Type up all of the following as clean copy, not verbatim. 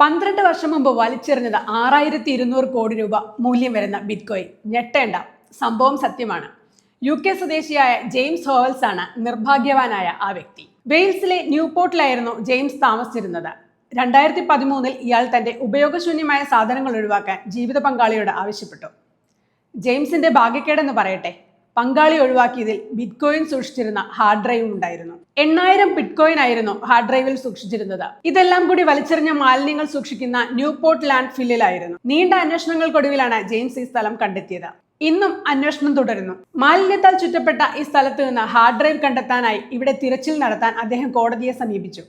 12 വർഷം മുമ്പ് വലിച്ചെറിഞ്ഞത് 6200 കോടി രൂപ മൂല്യം വരുന്ന ബിറ്റ്കോയിൻ. ഞെട്ടേണ്ട, സംഭവം സത്യമാണ്. UK സ്വദേശിയായ ജെയിംസ് ഹോവൽസ് ആണ് നിർഭാഗ്യവാനായ ആ വ്യക്തി. വെയിൽസിലെ ന്യൂപോർട്ടിലായിരുന്നു ജെയിംസ് താമസിച്ചിരുന്നത്. 2013 ഇയാൾ തന്റെ ഉപയോഗശൂന്യമായ സാധനങ്ങൾ ഒഴിവാക്കാൻ ജീവിത പങ്കാളിയോട് ആവശ്യപ്പെട്ടു. ജെയിംസിന്റെ ഭാഗ്യക്കേടെന്ന് പറയട്ടെ, പങ്കാളി ഒഴിവാക്കിയതിൽ ബിറ്റ്കോയിൻ സൂക്ഷിച്ചിരുന്ന ഹാർഡ് ഡ്രൈവ് ഉണ്ടായിരുന്നു. 8000 ബിറ്റ്കോയിൻ ആയിരുന്നു ഹാർഡ് ഡ്രൈവിൽ സൂക്ഷിച്ചിരുന്നത്. ഇതെല്ലാം കൂടി വലിച്ചെറിഞ്ഞ മാലിന്യങ്ങൾ സൂക്ഷിക്കുന്ന ന്യൂപോർട്ട് ലാൻഡ് ഫില്ലിലായിരുന്നു. നീണ്ട അന്വേഷണങ്ങൾക്കൊടുവിലാണ് ജെയിംസ് ഈ സ്ഥലം കണ്ടെത്തിയത്. ഇന്നും അന്വേഷണം തുടരുന്നു. മാലിന്യത്താൽ ചുറ്റപ്പെട്ട ഈ സ്ഥലത്ത് നിന്ന് ഹാർഡ് ഡ്രൈവ് കണ്ടെത്താനായി ഇവിടെ തിരച്ചിൽ നടത്താൻ അദ്ദേഹം കോടതിയെ സമീപിച്ചു.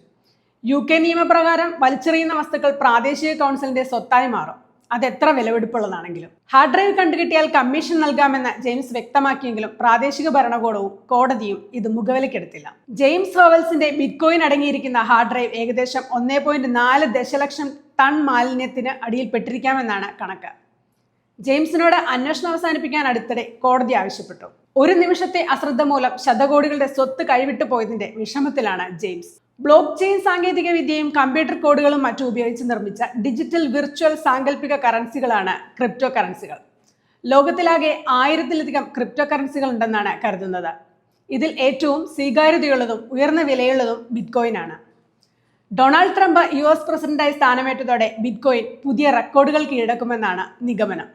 UK നിയമപ്രകാരം വലിച്ചെറിയുന്ന വസ്തുക്കൾ പ്രാദേശിക കൗൺസിലിന്റെ സ്വത്തായി മാറും, അതെത്ര വിലപിടിപ്പുള്ളതാണെങ്കിലും. ഹാർഡ് ഡ്രൈവ് കണ്ടുകിട്ടിയാൽ കമ്മീഷൻ നൽകാമെന്ന് ജെയിംസ് വ്യക്തമാക്കിയെങ്കിലും പ്രാദേശിക ഭരണകൂടവും കോടതിയും ഇത് മുഖവിലക്കെടുത്തില്ല. ജെയിംസ് ഹോവൽസിന്റെ ബിറ്റ്കോയിൻ അടങ്ങിയിരിക്കുന്ന ഹാർഡ് ഡ്രൈവ് ഏകദേശം 1.4 ദശലക്ഷം ടൺ മാലിന്യത്തിന് അടിയിൽപ്പെട്ടിരിക്കാമെന്നാണ് കണക്ക്. ജെയിംസിനോട് അന്വേഷണം അവസാനിപ്പിക്കാൻ അടുത്തിടെ കോടതി ആവശ്യപ്പെട്ടു. ഒരു നിമിഷത്തെ അശ്രദ്ധ മൂലം ശതകോടികളുടെ സ്വത്ത് കൈവിട്ടു പോയതിന്റെ വിഷമത്തിലാണ് ജെയിംസ്. ബ്ലോക്ക് ചെയിൻ സാങ്കേതിക വിദ്യയും കമ്പ്യൂട്ടർ കോഡുകളും മറ്റും ഉപയോഗിച്ച് നിർമ്മിച്ച ഡിജിറ്റൽ വിർച്വൽ സാങ്കല്പിക കറൻസികളാണ് ക്രിപ്റ്റോ കറൻസികൾ. ലോകത്തിലാകെ 1000-ലധികം ക്രിപ്റ്റോ കറൻസികൾ ഉണ്ടെന്നാണ് കരുതുന്നത്. ഇതിൽ ഏറ്റവും സ്വീകാര്യതയുള്ളതും ഉയർന്ന വിലയുള്ളതും ബിറ്റ്കോയിൻ ആണ്. ഡൊണാൾഡ് ട്രംപ് US പ്രസിഡന്റായി സ്ഥാനമേറ്റതോടെ ബിറ്റ്കോയിൻ പുതിയ റെക്കോർഡുകൾ കീഴടക്കുമെന്നാണ് നിഗമനം.